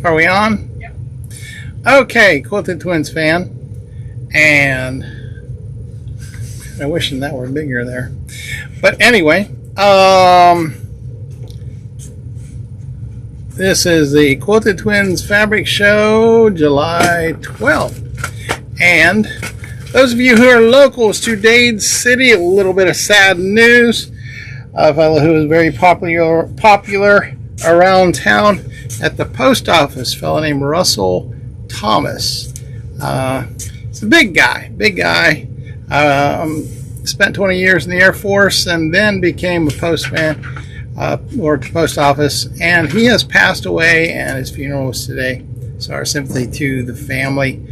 Are we on? Yep. Okay, Quilted Twins fan. And I'm wishing that were bigger there. But anyway, this is the Quilted Twins Fabric Show, July 12th. And those of you who are locals to Dade City, a little bit of sad news. A fellow who was very popular around town at the post office, a fellow named Russell Thomas. He's a big guy. Spent 20 years in the Air Force and then became a postman, worked at the post office, and he has passed away, and his funeral was today. So our sympathy to the family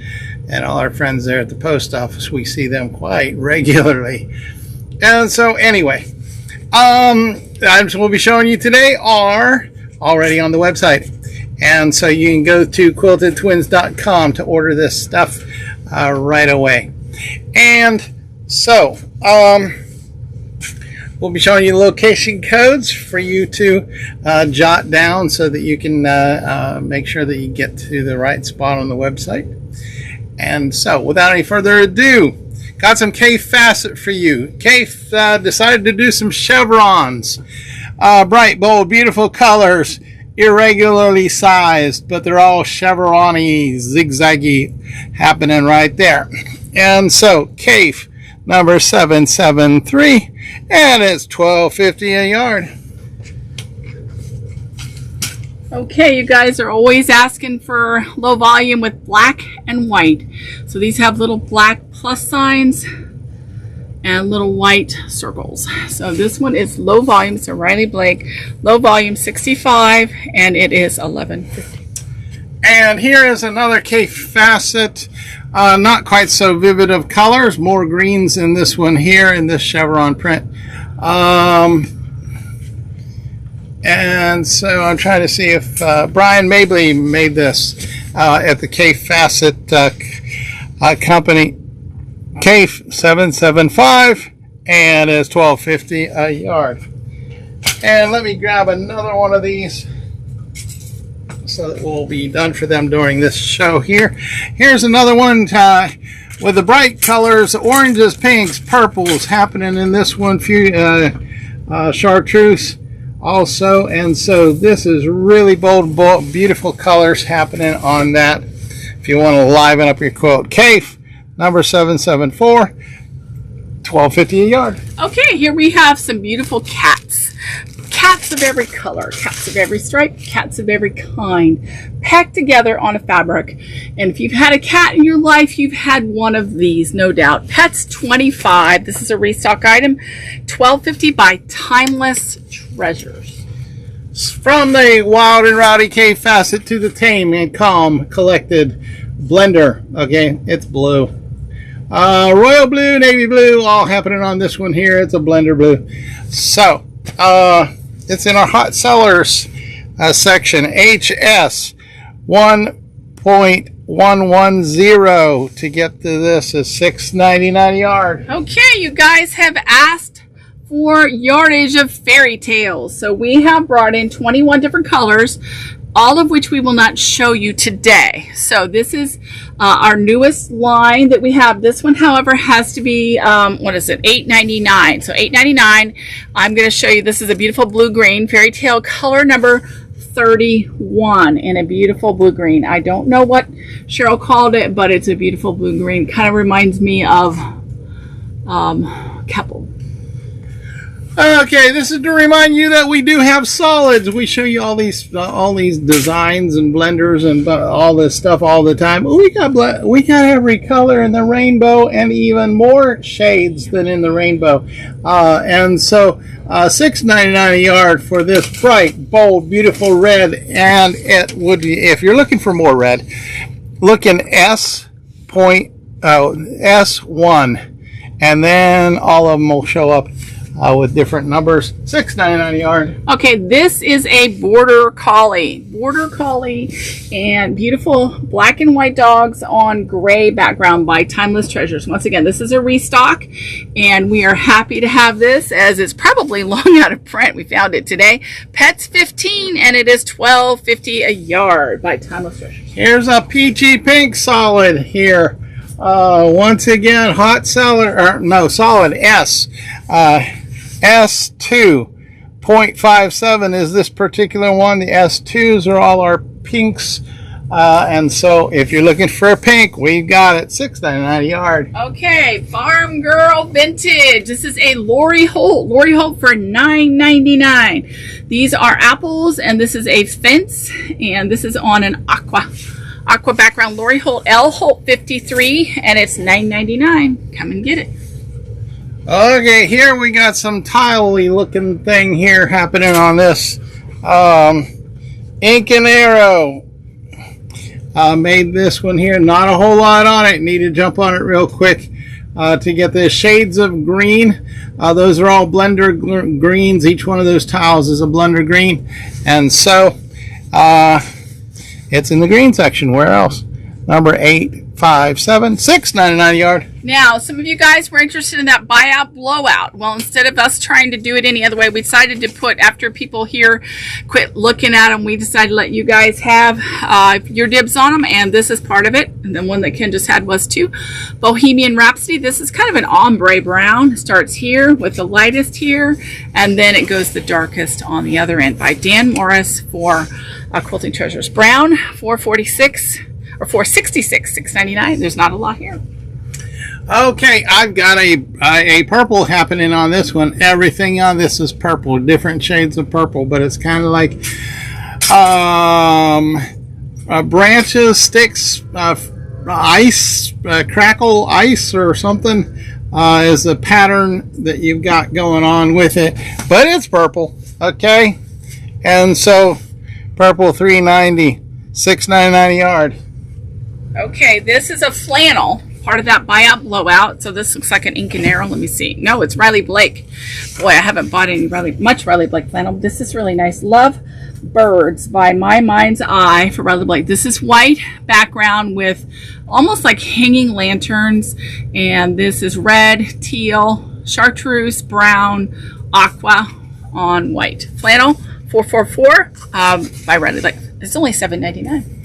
and all our friends there at the post office. We see them quite regularly. And so anyway, items we'll be showing you today are already on the website. And so you can go to quiltedtwins.com to order this stuff right away. And so, we'll be showing you location codes for you to jot down so that you can make sure that you get to the right spot on the website. And so, without any further ado, got some K Facet for you. K decided to do some chevrons. Bright, bold, beautiful colors, irregularly sized, but they're all chevron-y, zigzaggy happening right there. And so, CAFE number 773, and it's $12.50 a yard. Okay, you guys are always asking for low volume with black and white. So these have little black plus signs and little white circles. So this one is low volume. It's a Riley Blake low volume 65, and it is $11.50. And here is another K Facet, not quite so vivid of colors, more greens in this one here in this chevron print. And so I'm trying to see if Brian Mabley made this at the K Facet company. CAFE 775, and it's $12.50 a yard. And let me grab another one of these so that we'll be done for them during this show here. Here's another one with the bright colors, oranges, pinks, purples happening in this one. Chartreuse also, and so this is really bold, beautiful colors happening on that. If you want to liven up your quote, CAFE number 774, $12.50 a yard. Okay, here we have some beautiful cats. Cats of every color, cats of every stripe, cats of every kind, packed together on a fabric. And if you've had a cat in your life, you've had one of these, no doubt. Pets 25. This is a restock item. $12.50 by Timeless Treasures. From the wild and rowdy K Facet to the tame and calm collected blender. Okay, it's blue. Royal blue, navy blue, all happening on this one here. It's a blender blue. So, it's in our hot sellers section. HS 1.110 to get to this is $6.99 a yard. Okay, you guys have asked for yardage of fairy tales. So we have brought in 21 different colors, all of which we will not show you today. So this is our newest line that we have. This one, however, has to be, what is it, $8.99. So $8.99. I'm going to show you, this is a beautiful blue-green fairy tale color number 31 in a beautiful blue-green. I don't know what Cheryl called it, but it's a beautiful blue-green. Kind of reminds me of Keppel. Okay, this is to remind you that we do have solids. We show you all these designs and blenders and all this stuff all the time. We got every color in the rainbow and even more shades than in the rainbow. And so $6.99 a yard for this bright, bold, beautiful red. And it would be, if you're looking for more red, look in S1, and then all of them will show up. with different numbers. $6.99 a yard. Okay, this is a border collie. Border collie and beautiful black and white dogs on gray background by Timeless Treasures. Once again, this is a restock, and we are happy to have this as it's probably long out of print. We found it today. Pets 15, and it is $12.50 a yard by Timeless Treasures. Here's a peachy pink solid here. Once again, hot seller, or no, solid S. S2.57 is this particular one. The S2s are all our pinks. And so if you're looking for a pink, we've got it. $6.99 a yard. Okay, Farm Girl Vintage. This is a Lori Holt. Lori Holt for $9.99. These are apples, and this is a fence, and this is on an aqua background. Lori Holt, L Holt 53, and it's $9.99. Come and get it. Okay, here we got some tile-y looking thing here happening on this. Ink and Arrow made this one here. Not a whole lot on it. Need to jump on it real quick to get the shades of green. Those are all blender greens. Each one of those tiles is a blender green. And so it's in the green section. Where else? Number 857, $6.99 a yard. Now, some of you guys were interested in that buyout blowout. Well, instead of us trying to do it any other way, we decided to put, after people here quit looking at them, we decided to let you guys have your dibs on them, and this is part of it. And the one that Ken just had was too. Bohemian Rhapsody. This is kind of an ombre brown. It starts here with the lightest here, and then it goes the darkest on the other end by Dan Morris for Quilting Treasures. Brown, $446. Or $466, $6.99. There's not a lot here. Okay, I've got a purple happening on this one. Everything on this is purple, different shades of purple, but it's kind of like branches, sticks, ice, crackle ice or something is the pattern that you've got going on with it. But it's purple, okay? And so purple $3.90, $6.99 a yard. Okay, this is a flannel, part of that buyout blowout. So this looks like an Ink and Arrow. Let me see. No, it's Riley Blake. Boy, I haven't bought any much Riley Blake flannel. This is really nice. Love Birds by My Mind's Eye for Riley Blake. This is white background with almost like hanging lanterns. And this is red, teal, chartreuse, brown, aqua on white. Flannel, $444 by Riley Blake. It's only $7.99.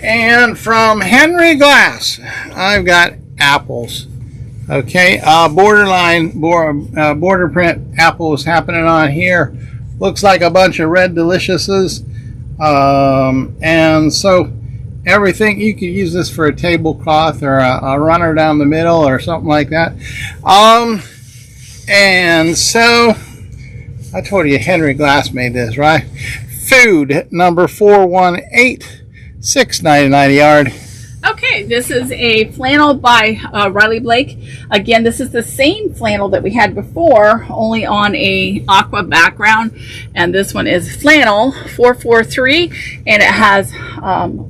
And from Henry Glass, I've got apples. Okay, border print apples happening on here. Looks like a bunch of red deliciouses. And so everything, you could use this for a tablecloth or a runner down the middle or something like that. And so I told you Henry Glass made this, right? Food number 418. $6.99 a yard. Okay, this is a flannel by Riley Blake. Again, this is the same flannel that we had before, only on a aqua background. And this one is flannel, $443, and it has,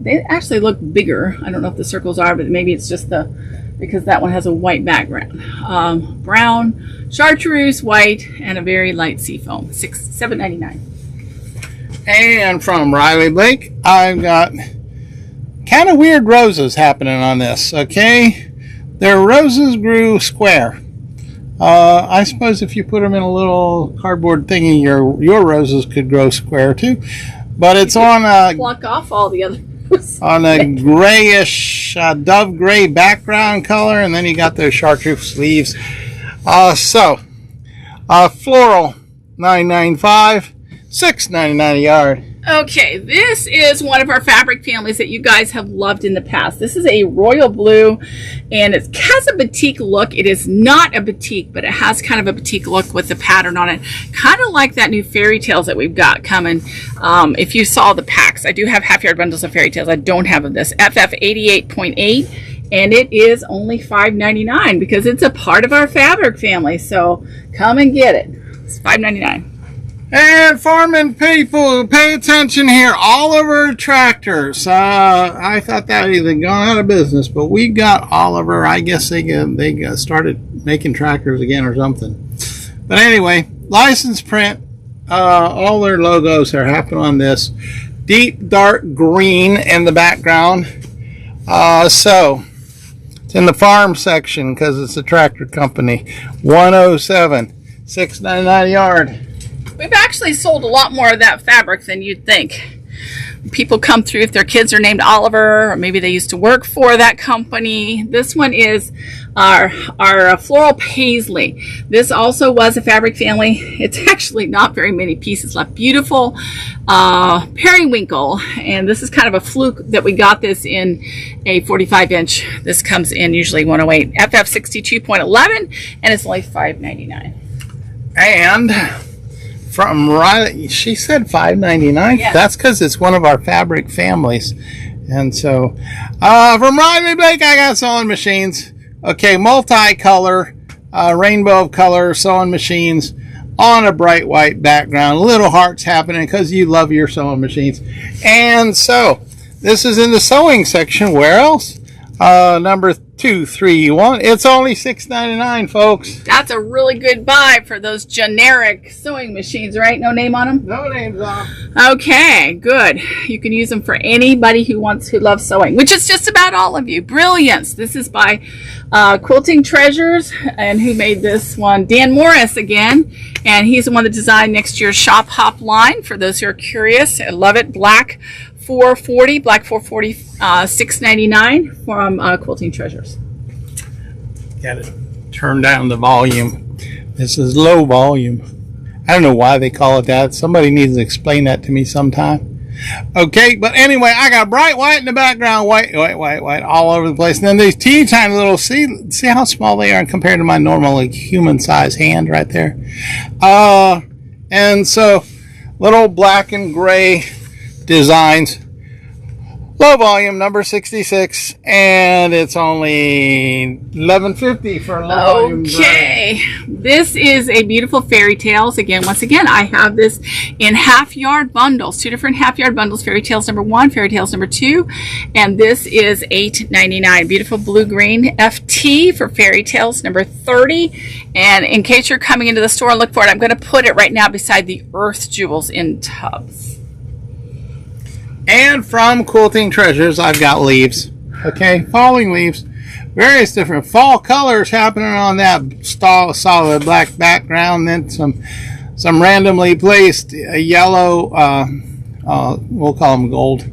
they actually look bigger. I don't know if the circles are, but maybe it's just because that one has a white background. Brown, chartreuse, white, and a very light seafoam, $7.99. And from Riley Blake, I've got kind of weird roses happening on this, okay? Their roses grew square. I suppose if you put them in a little cardboard thingy, your roses could grow square too. But it's on a pluck off all the others on a grayish dove gray background color, and then you got those chartreuse leaves. Floral $9.95, $6.99 a yard. Okay, this is one of our fabric families that you guys have loved in the past. This is a royal blue, and it has a batik look. It is not a batik, but it has kind of a batik look with the pattern on it. Kind of like that new fairy tales that we've got coming. If you saw the packs, I do have half-yard bundles of fairy tales. I don't have of this. FF 88.8, and it is only $5.99 because it's a part of our fabric family. So come and get it. It's $5.99. And farming people, pay attention here. Oliver Tractors. I thought that had either gone out of business, but we got Oliver. I guess they started making tractors again or something. But anyway, license print. All their logos are happening on this. Deep dark green in the background. So it's in the farm section because it's a tractor company. 107, $6.99 a yard. We've actually sold a lot more of that fabric than you'd think. People come through if their kids are named Oliver, or maybe they used to work for that company. This one is our floral paisley. This also was a fabric family. It's actually not very many pieces left. Beautiful periwinkle, and this is kind of a fluke that we got this in a 45-inch. This comes in usually 108 FF 62.11, and it's only $5.99. And from Riley, she said $5.99. Yes. That's because it's one of our fabric families. And so, from Riley Blake, I got sewing machines. Okay, multicolor, rainbow of color sewing machines on a bright white background. Little hearts happening because you love your sewing machines. And so, this is in the sewing section. Where else? Number 231. It's only $6.99, folks. That's a really good buy for those generic sewing machines, right? No name on them? No names on. Okay, good. You can use them for anybody who loves sewing, which is just about all of you. Brilliance. This is by Quilting Treasures, and who made this one? Dan Morris again, and he's the one that designed next year's Shop Hop line, for those who are curious. I love it. Black 440, black 440, $6.99 from Quilting Treasures. Got to turn down the volume. This is low volume. I don't know why they call it that. Somebody needs to explain that to me sometime. Okay, but anyway, I got bright white in the background, white all over the place. And then these teeny tiny little, see how small they are compared to my normal human size hand right there. And so little black and gray designs. Low volume, number 66, and it's only $11.50 for low volume. Okay, this is a beautiful fairy tales. Once again, I have this in half-yard bundles, 2 different half-yard bundles, fairy tales number 1, fairy tales number 2, and this is $8.99. Beautiful blue-green FT for fairy tales number 30, and in case you're coming into the store and look for it, I'm going to put it right now beside the Earth Jewels in tubs. And from Quilting Treasures, I've got leaves. Okay, falling leaves. Various different fall colors happening on that solid black background. Then some randomly placed yellow, we'll call them gold,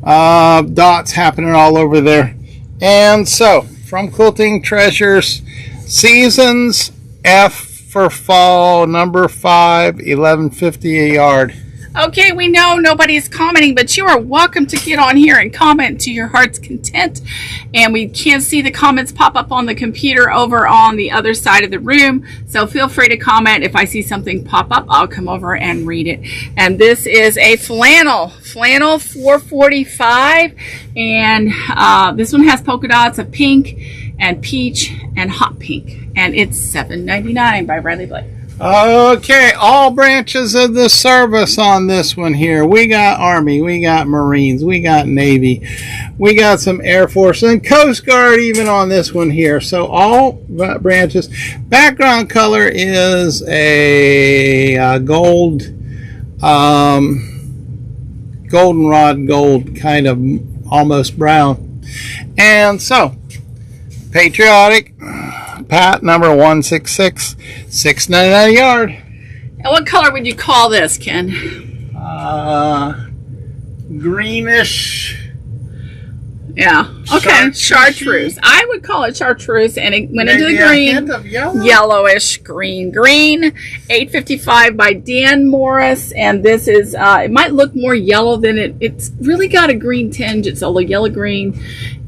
dots happening all over there. And so, from Quilting Treasures, Seasons F for fall, number 5, $11.50 a yard. Okay, we know nobody's commenting, but you are welcome to get on here and comment to your heart's content. And we can't see the comments pop up on the computer over on the other side of the room. So feel free to comment. If I see something pop up, I'll come over and read it. And this is a flannel 445. And this one has polka dots of pink and peach and hot pink. And it's $7.99 by Riley Blake. Okay, all branches of the service on this one here. We got Army, we got Marines, we got Navy, we got some Air Force and Coast Guard even on this one here. So all branches. Background color is a gold, goldenrod gold, kind of almost brown. And so, patriotic. Pat number 166, $6.99 a yard. And what color would you call this, Ken? Greenish. Yeah. Okay. Chartreuse. I would call it chartreuse, and it went into the green. A hint of yellow? Yellowish green. $8.55 by Dan Morris, and this is. It might look more yellow than it's really got a green tinge. It's a yellow green,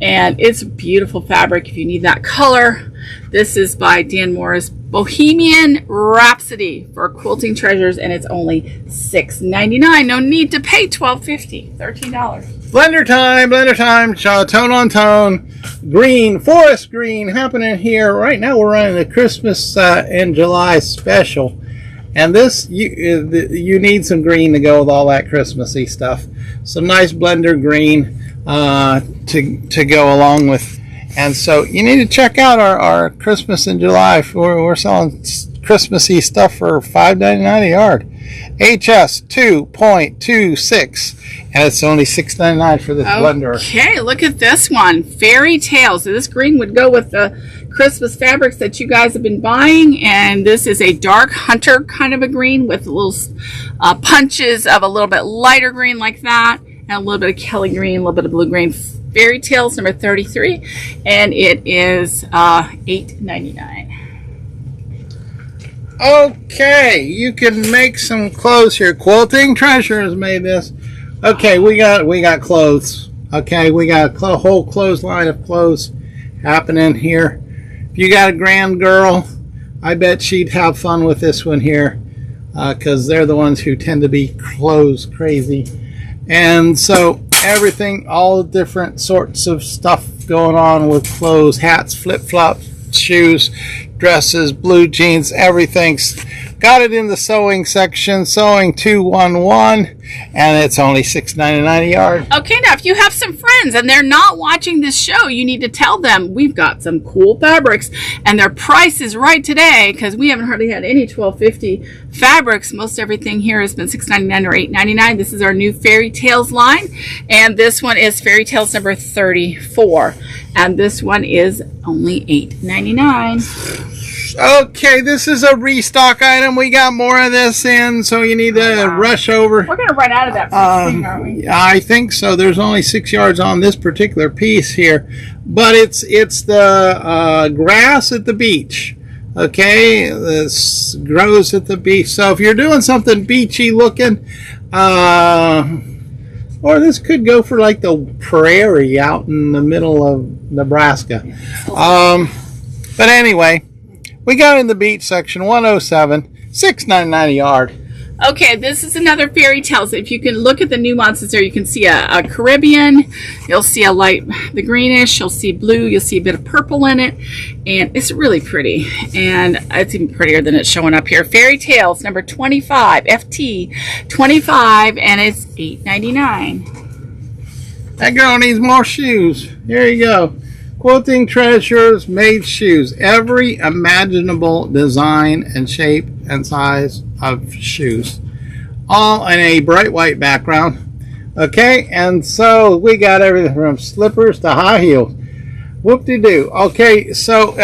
and it's beautiful fabric if you need that color. This is by Dan Morris, Bohemian Rhapsody for Quilting Treasures, and it's only $6.99. No need to pay $12.50, $13. Blender time, tone on tone, green, forest green happening here. Right now we're running the Christmas and July special. And this, you need some green to go with all that Christmassy stuff. Some nice blender green to go along with. And so you need to check out our Christmas in July. We're selling Christmassy stuff for $5.99 a yard. HS 2.26, and it's only $6.99 for this blender. Okay, look at this one, Fairy Tales. So this green would go with the Christmas fabrics that you guys have been buying, and this is a dark hunter kind of a green with little punches of a little bit lighter green like that, and a little bit of Kelly green, a little bit of blue green. Fairy Tales number 33, and it is $8.99. Okay, you can make some clothes here. Quilting Treasures made this. Okay, we got clothes. Okay, we got a whole clothesline of clothes happening here. If you got a grand girl, I bet she'd have fun with this one here, because they're the ones who tend to be clothes crazy. And so everything, all the different sorts of stuff going on with clothes, hats, flip-flops, shoes, dresses, blue jeans, everything's got it in the sewing section. Sewing 211, and it's only $6.99 a yard. Okay, now if you have some friends and they're not watching this show, you need to tell them we've got some cool fabrics, and their price is right today, because we haven't hardly had any $12.50 fabrics. Most everything here has been $6.99 or $8.99. This is our new Fairy Tales line, and this one is Fairy Tales number 34, and this one is only $8.99. Okay, this is a restock item. We got more of this in, so you need to rush over. We're going to run out of that thing, aren't we? I think so. There's only 6 yards on this particular piece here, but it's the grass at the beach. Okay, this grows at the beach. So if you're doing something beachy looking, or this could go for like the prairie out in the middle of Nebraska. But anyway, we got in the beach section, 107, $6.99 a yard. Okay, this is another Fairy Tales. If you can look at the nuances there, you can see a Caribbean. You'll see a light, the greenish. You'll see blue. You'll see a bit of purple in it. And it's really pretty. And it's even prettier than it's showing up here. Fairy Tales number 25, FT 25, and it's $8.99. That girl needs more shoes. Here you go. Quilting Treasures made shoes. Every imaginable design and shape and size of shoes. All in a bright white background. Okay, and so we got everything from slippers to high heels. Whoop-de-doo. Okay, so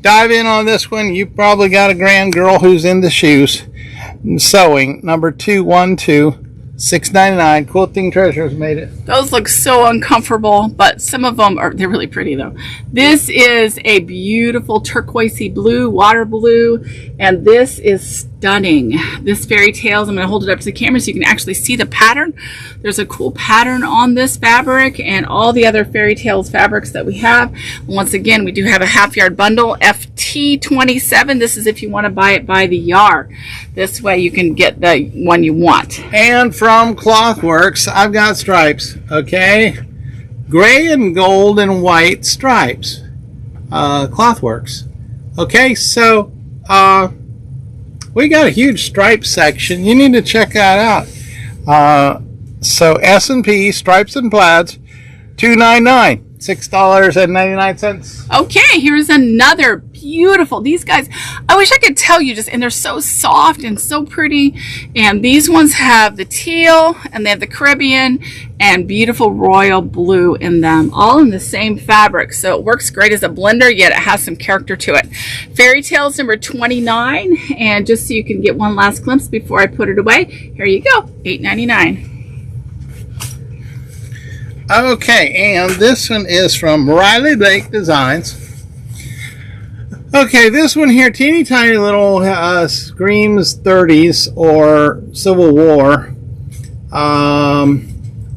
dive in on this one. You probably got a grand girl who's into shoes. Sewing number 212. $6.99. Quilting Treasures made it. Those look so uncomfortable, but some of them they're really pretty though. This is a beautiful turquoisey blue, water blue, and this is stunning. This Fairy Tales, I'm going to hold it up to the camera so you can actually see the pattern. There's a cool pattern on this fabric and all the other Fairy Tales fabrics that we have. Once again, we do have a half yard bundle, FT27. This is if you want to buy it by the yard. This way you can get the one you want. And from Clothworks, I've got stripes, okay? Gray and gold and white stripes. Clothworks. Okay, so we got a huge stripe section. You need to check that out. So S&P stripes and plaids, $2.99, $6.99. Okay, here's another beautiful. These guys, I wish I could tell you just, and they're so soft and so pretty. And these ones have the teal, and they have the Caribbean, and beautiful royal blue in them, all in the same fabric. So it works great as a blender, yet it has some character to it. Fairy Tales number 29, and just so you can get one last glimpse before I put it away, here you go, $8.99. Okay, and this one is from Riley Blake Designs. Okay, this one here, teeny tiny little screams 30s or Civil War.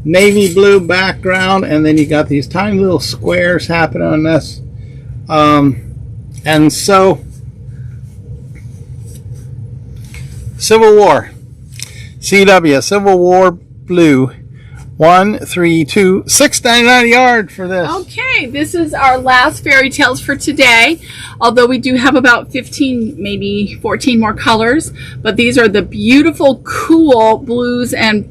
Navy blue background, and then you got these tiny little squares happening on this. And so, Civil War. CW, Civil War blue. $6.99 a yard for this. Okay, this is our last Fairy Tales for today. Although we do have about 15, maybe 14 more colors. But these are the beautiful, cool blues and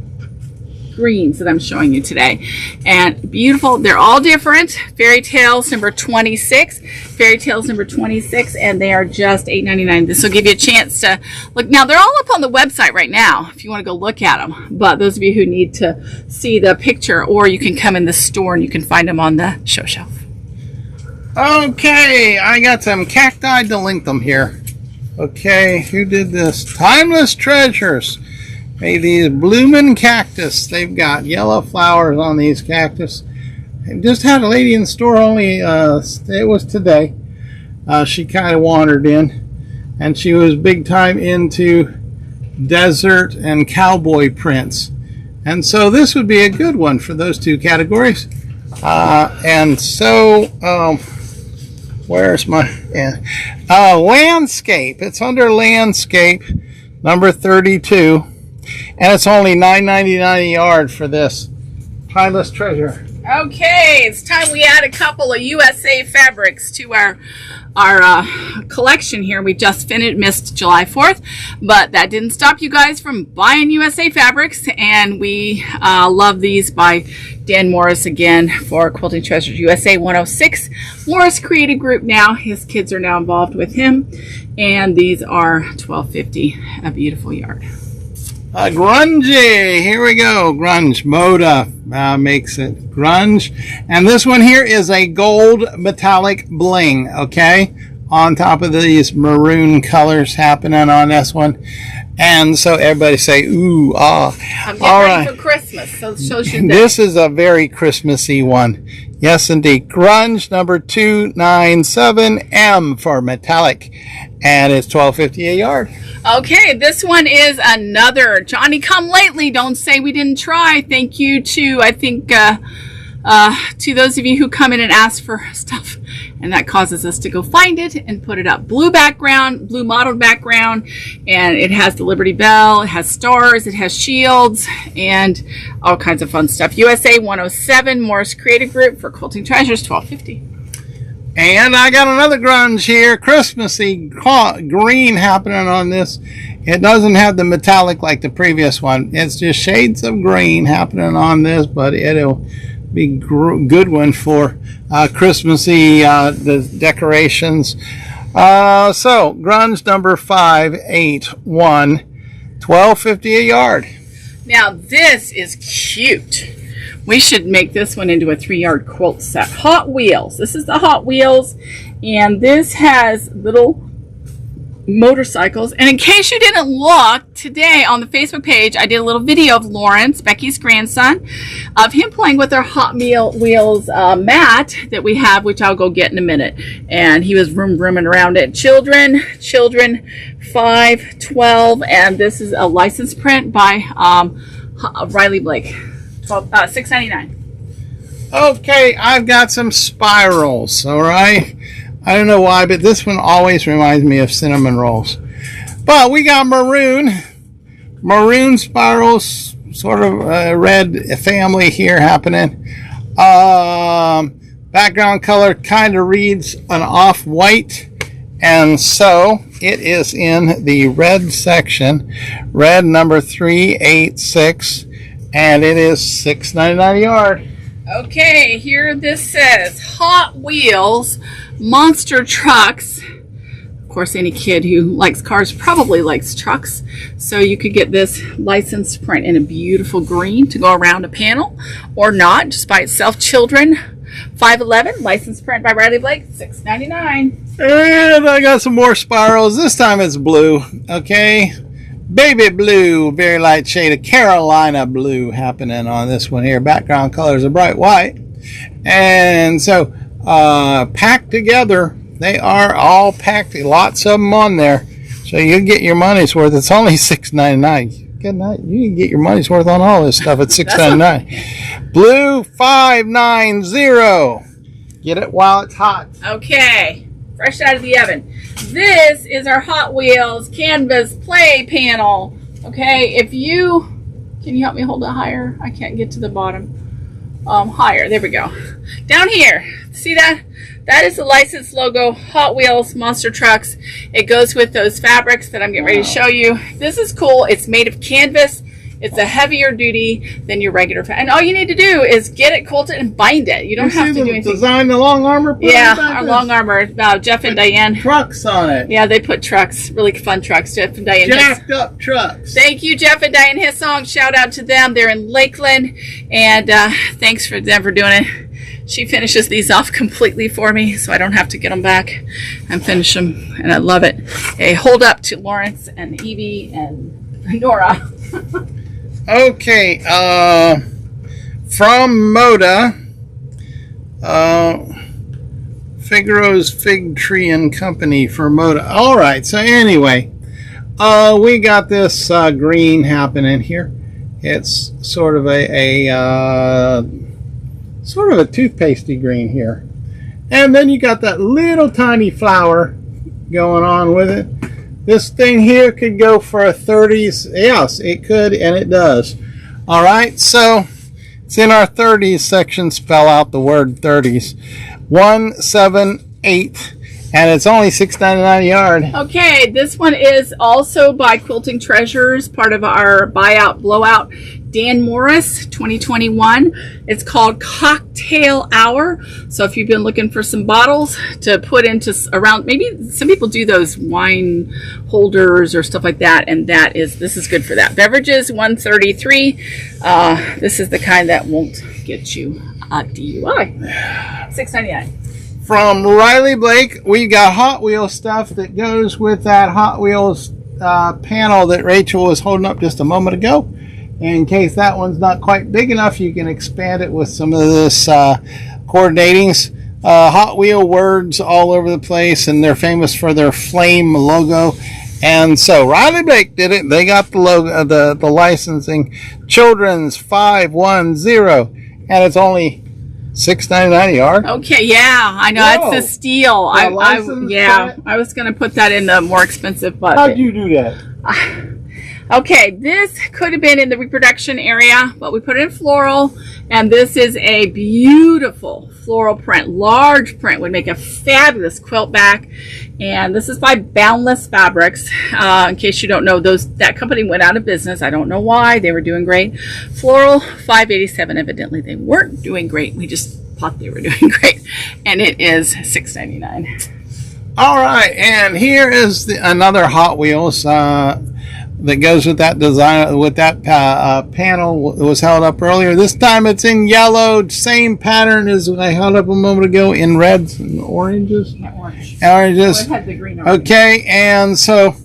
greens that I'm showing you today. And beautiful. They're all different. Fairy Tales number 26. Fairy Tales number 26. And they are just $8.99. This will give you a chance to look. Now, they're all up on the website right now if you want to go look at them. But those of you who need to see the picture, or you can come in the store and you can find them on the show shelf. Okay, I got some cacti delinquum here. Okay, who did this? Timeless Treasures. Made these bloomin' cactus. They've got yellow flowers on these cactus. I just had a lady in the store only, it was today. She kind of wandered in, and she was big time into desert and cowboy prints. And so this would be a good one for those two categories. And so, where's my landscape? It's under landscape, number 32. And it's only $9.99 a yard for this Timeless Treasure. Okay, it's time we add a couple of USA fabrics to our collection here. We just missed July 4th, but that didn't stop you guys from buying USA fabrics. And we love these by Dan Morris again for Quilting Treasures USA 106. Morris created a group now. His kids are now involved with him. And these are $12.50 a beautiful yard. Grungy, here we go. Grunge, Moda makes it grunge. And this one here is a gold metallic bling, okay? On top of these maroon colors happening on this one. And so everybody say, ooh, ah. I'm getting ready for Christmas, so it shows you that. This is a very Christmassy one. Yes, indeed. Grunge number 297M for metallic. And it's $12.50 a yard. Okay, this one is another Johnny Come Lately. Don't say we didn't try. Thank you to, I think, to those of you who come in and ask for stuff. And that causes us to go find it and put it up. Blue background, blue mottled background. And it has the Liberty Bell. It has stars. It has shields. And all kinds of fun stuff. USA 107, Morris Creative Group for Quilting Treasures, $12.50. And I got another grunge here, Christmassy green happening on this. It doesn't have the metallic like the previous one. It's just shades of green happening on this, but it'll be good one for Christmassy the decorations. So grunge number 581, $12.50 a yard. Now this is cute. We should make this one into a 3-yard quilt set. Hot Wheels. This is the Hot Wheels. And this has little motorcycles. And in case you didn't look, today on the Facebook page, I did a little video of Lawrence, Becky's grandson, of him playing with our Hot Wheels mat that we have, which I'll go get in a minute. And he was rooming around it. Children, 5, 12. And this is a license print by Riley Blake. $6.99. Okay, I've got some spirals, all right? I don't know why, but this one always reminds me of cinnamon rolls. But we got maroon spirals, sort of a red family here happening. Background color kind of reads an off-white, and so it is in the red section, red number 386. And it is $6.99 a yard. Okay, here this says Hot Wheels Monster Trucks. Of course, any kid who likes cars probably likes trucks. So you could get this license print in a beautiful green to go around a panel, or not, just by itself. Children, 511, license print by Riley Blake, $6.99. And I got some more spirals. This time it's blue, okay? Baby blue, very light shade of Carolina blue happening on this one here. Background colors are bright white. And so packed together, they are all packed, lots of them on there. So you get your money's worth. It's only $6.99. Good night. You can get your money's worth on all this stuff at $6.99. Blue 590. Get it while it's hot. Okay, fresh out of the oven. This is our Hot Wheels canvas play panel. Okay, if you can you help me hold it higher? I can't get to the bottom. Higher. There we go. Down here. See that? That is the license logo, Hot Wheels Monster Trucks. It goes with those fabrics that I'm getting ready to show you. This is cool. It's made of canvas It's a heavier duty than your regular fabric. And all you need to do is get it quilted and bind it. You don't have to do anything. Design the long armor? Yeah, our long armor. Jeff and Diane. Trucks on it. Yeah, they put trucks, really fun trucks. Jeff and Diane. Jacked up trucks. Thank you, Jeff and Diane Hissong. Shout out to them. They're in Lakeland. And thanks for them for doing it. She finishes these off completely for me, so I don't have to get them back and finish them, and I love it. A hold up to Lawrence and Evie and Nora. Okay, from Moda, Figaro's Fig Tree and Company for Moda. All right, so anyway, we got this green happening here. It's sort of a toothpastey green here, and then you got that little tiny flower going on with it. This thing here could go for a 30s. Yes, it could, and it does. All right, so it's in our 30s section. Spell out the word 30s. 178, and it's only $6.99 a yard. Okay, this one is also by Quilting Treasures, part of our buyout blowout. Dan Morris 2021. It's called Cocktail Hour. So if you've been looking for some bottles to put into around, maybe some people do those wine holders or stuff like that, and this is good for that. Beverages 133. This is the kind that won't get you a DUI. $6.99. From Riley Blake, we got Hot Wheels stuff that goes with that Hot Wheels panel that Rachel was holding up just a moment ago. In case that one's not quite big enough, you can expand it with some of this coordinatings. Hot Wheel words all over the place, and they're famous for their flame logo. And so Riley Blake did it. They got the logo, the licensing. Children's 510, and it's only $6.99 a yard. Okay, yeah, I know. Whoa. That's a steal. I was going to put that in the more expensive bucket. How'd you do that? Okay, this could have been in the reproduction area, but we put it in floral, and this is a beautiful floral print. Large print would make a fabulous quilt back, and this is by Boundless Fabrics. In case you don't know, that company went out of business. I don't know why. They were doing great. Floral, $5.87. Evidently, they weren't doing great. We just thought they were doing great, and it is $6.99. All right, and here is another Hot Wheels that goes with that design, with that panel that was held up earlier. This time it's in yellow, same pattern as I held up a moment ago, in reds and oranges. Oranges. Oranges. Oh, it had the green orange. Okay, and so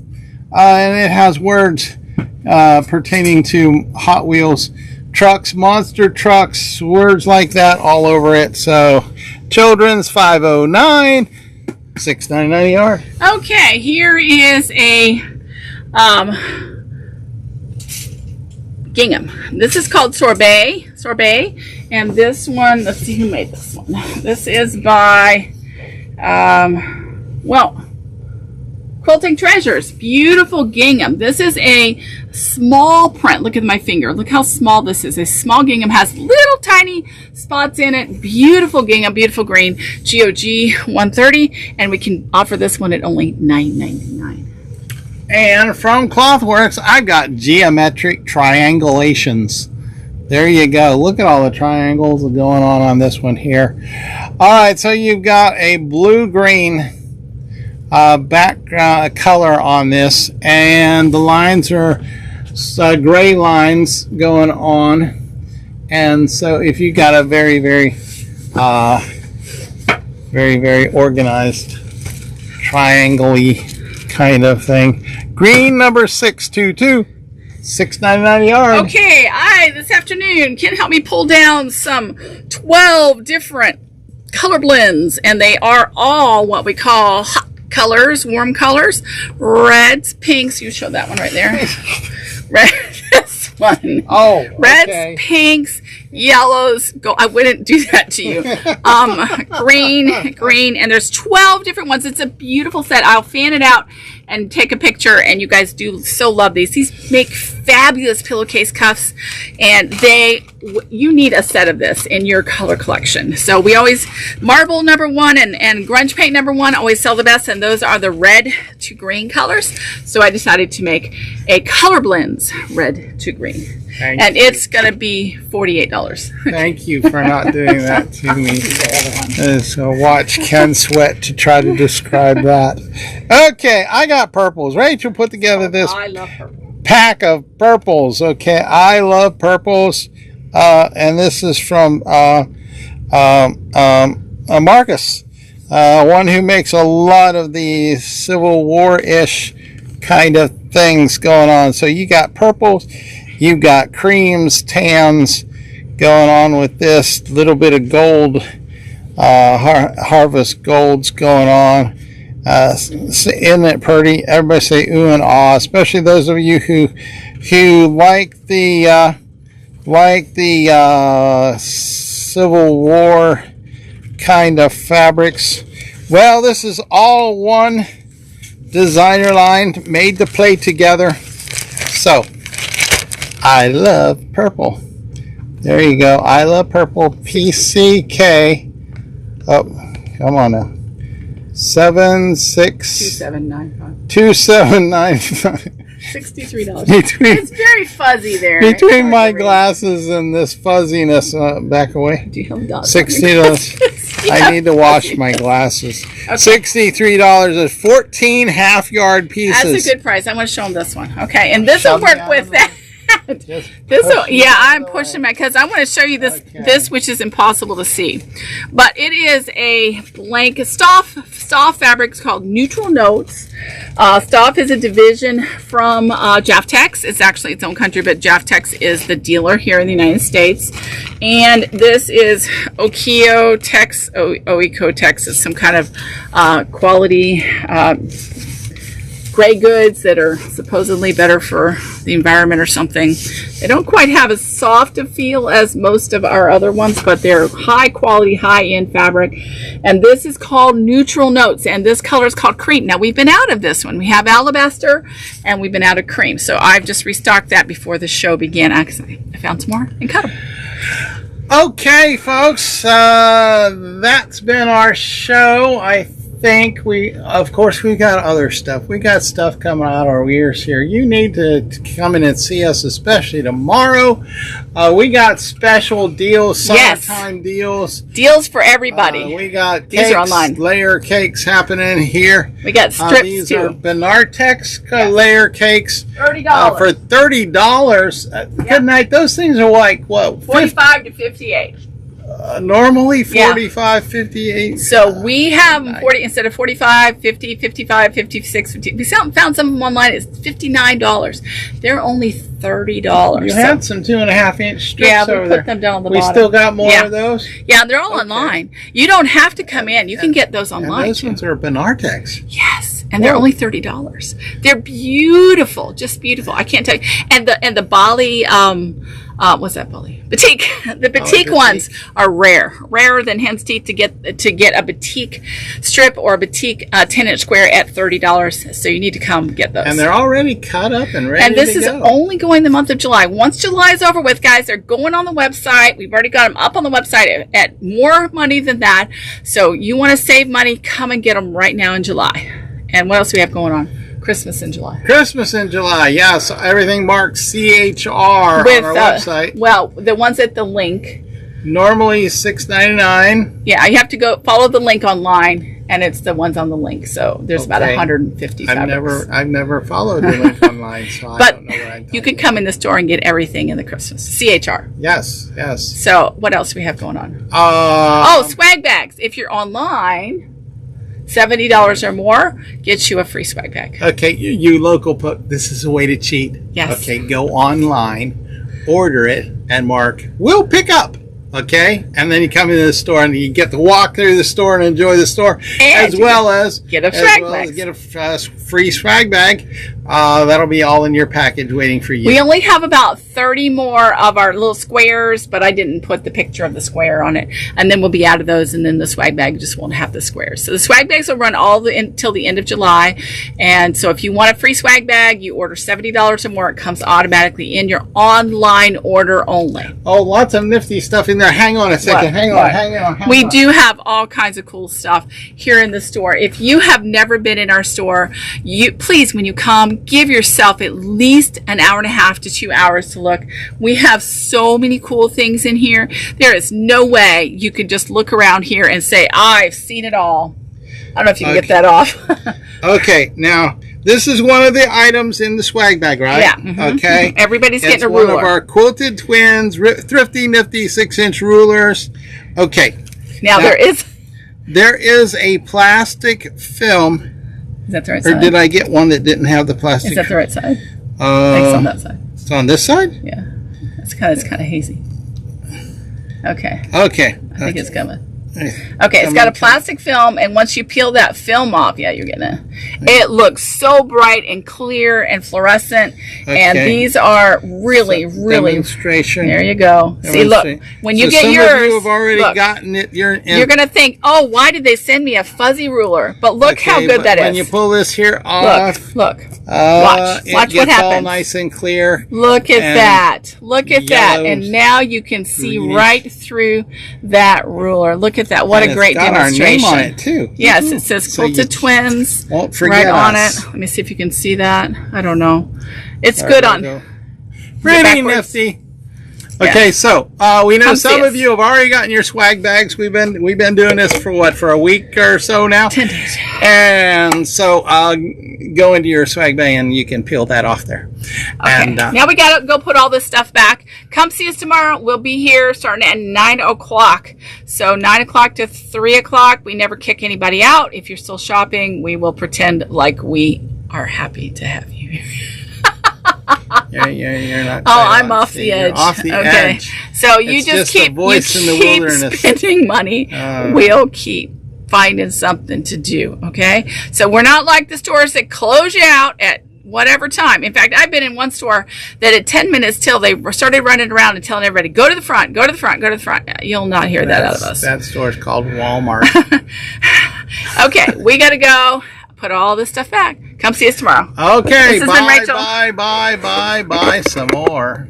and it has words pertaining to Hot Wheels trucks, monster trucks, words like that all over it. So children's 509, $6.99 a yard. Okay, here is a gingham. This is called sorbet, and this one, let's see who made this one. This is by Quilting Treasures. Beautiful gingham. This is a small print. Look at my finger. Look how small this is. A small gingham, has little tiny spots in it. Beautiful gingham, beautiful green. GOG 130, and we can offer this one at only $9.99. And from Clothworks, I got geometric triangulations. There you go. Look at all the triangles going on this one here. All right, so you've got a blue-green background color on this, and the lines are gray lines going on. And so if you got a very, very organized triangle-y kind of thing. Green number 622, $6.99 a yard. Okay, this afternoon can help me pull down some 12 different color blends, and they are all what we call hot colors, warm colors. Reds, pinks. You show that one right there. This one. Oh, reds, okay. pinks, yellows. Go. I wouldn't do that to you. Green, and there's 12 different ones. It's a beautiful set. I'll fan it out and take a picture, and you guys do so love these. These make fabulous pillowcase cuffs, and you need a set of this in your color collection. So we always, marble number 1 and grunge paint number 1 always sell the best, and those are the red to green colors. So I decided to make a color blends red to green. And it's going to be $48. Thank you for not doing that to me. So watch Ken sweat to try to describe that. Okay, I got purples. Rachel put together this I love purple. pack of purples. Okay, I love purples. And this is from Marcus, one who makes a lot of the Civil War-ish kind of things going on. So you got purples. You've got creams, tans going on with this. Little bit of gold, harvest golds going on. Isn't it pretty? Everybody say ooh and ah, especially those of you who like the Civil War kind of fabrics. Well, this is all one designer line made to play together. So I love purple. There you go. I love purple. PCK. Oh, come on now. 2795. 2795. $63. It's very fuzzy there. Between my glasses and this fuzziness, back away. $60. I need to wash my glasses. Okay. $63 is 14 half-yard pieces. That's a good price. I'm going to show them this one. Okay, and this will work with that. I'm pushing my, because I want to show you this, this which is impossible to see, but it is a blanket Stoff fabric called Neutral Notes. Stoff is a division from Jaftex. It's actually its own country, but Jaftex is the dealer here in the United States. And this is Oecotex is some kind of quality gray goods that are supposedly better for the environment or something. They don't quite have as soft a feel as most of our other ones, but they're high quality, high-end fabric. And this is called Neutral Notes, and this color is called cream. Now, we've been out of this one. We have alabaster, and we've been out of cream. So I've just restocked that before the show began. I found some more and cut them. Okay, folks, that's been our show. I think of course we've got other stuff. We got stuff coming out our ears here. You need to come in and see us, especially tomorrow. We got special deals, summertime deals for everybody. We got these are online layer cakes happening here. We got strips these too. Are Benartex layer cakes $30 for $30. Good night. Those things are like what, 45 to 58. Normally 45, 58. So we have 40 instead of 45, 50, 55, 56, 50. We found some of them online. It's $59. They're only $30. You had some 2.5-inch strips over there. Put them down on the bottom. We still got more of those? Yeah, they're all online. You don't have to come in. You can get those online. And those ones are Benartex. Yes, and they're only $30. They're beautiful, just beautiful. I can't tell you. And the Bali, what's that, Bali? Batik. The batik ones are rarer than hen's teeth to get a batik strip or a batik 10-inch square at $30. So you need to come get those. And they're already cut up and ready. And this is only going the month of July. Once July is over with, guys, they're going on the website. We've already got them up on the website at more money than that. So you want to save money? Come and get them right now in July. And what else do we have going on? Christmas in July. Christmas in July, yeah. So everything marked CHR on our website. Well, the ones at the link. Normally $6.99. Yeah, you have to go follow the link online, and it's the ones on the link. So there's about 150 fabrics. I've never followed the link online, so I don't know what I'm talking you can come in the store and get everything in the Christmas. CHR. Yes. So what else do we have going on? Swag bags. If you're online, $70 or more gets you a free swag bag. Okay, you local, this is a way to cheat. Yes. Okay, go online, order it, and mark, we'll pick up. Okay, and then you come into the store and you get to walk through the store and enjoy the store, as well as get a swag bag. Get a free swag bag. That'll be all in your package waiting for you. We only have about 30 more of our little squares, but I didn't put the picture of the square on it. And then we'll be out of those, and then the swag bag just won't have the squares. So the swag bags will run until the end of July. And so if you want a free swag bag, you order $70 or more. It comes automatically in your online order only. Oh, lots of nifty stuff in there. Hang on a second. Hang on. We do have all kinds of cool stuff here in the store. If you have never been in our store, please, when you come, give yourself at least an hour and a half to 2 hours to look. We have so many cool things in here. There is no way you could just look around here and say, I've seen it all. I don't know if you can get that off. Okay, now this is one of the items in the swag bag, right? Yeah. Mm-hmm. Okay. Everybody's getting a ruler. ruler. One of our Quilted Twins, thrifty, nifty 6-inch rulers. Okay. Now there is a plastic film. Is that the right side? Or did I get one that didn't have the plastic? Is that the right side? I think it's on that side. It's on this side? Yeah. It's kind of hazy. Okay. Okay. I think it's coming. Okay, it's got a plastic film, and once you peel that film off, yeah, you're gonna. It looks so bright and clear and fluorescent, and these are really. Demonstration. There you go. See, look, when you get yours, some of you have already gotten it. You're gonna think, oh, why did they send me a fuzzy ruler? But look how good that is. When you pull this here off, look. Watch what happens. All nice and clear. Look at that. Look at that. And now you can see right through that ruler. Look at that. What a great demonstration. It's got our name on it too. Yes, it says Quilted Twins. Won't forget on it. Let me see if you can see that. I don't know. It's good on. Pretty nifty. Okay, so we know some of you have already gotten your swag bags. We've been doing this for a week or so now. 10 days. And so go into your swag bag and you can peel that off there. Okay. And now we gotta go put all this stuff back. Come see us tomorrow. We'll be here starting at 9 o'clock. So 9 o'clock to 3 o'clock. We never kick anybody out. If you're still shopping, we will pretend like we are happy to have you here. You're not. Oh, I'm off the edge. Off the edge. So you just keep spending money. We'll keep finding something to do. Okay. So we're not like the stores that close you out at whatever time. In fact, I've been in one store that at 10 minutes till they started running around and telling everybody, go to the front, go to the front, go to the front. You'll not hear that out of us. That store is called Walmart. Okay, we got to go. Put all this stuff back. Come see us tomorrow. Okay, bye, bye, some more.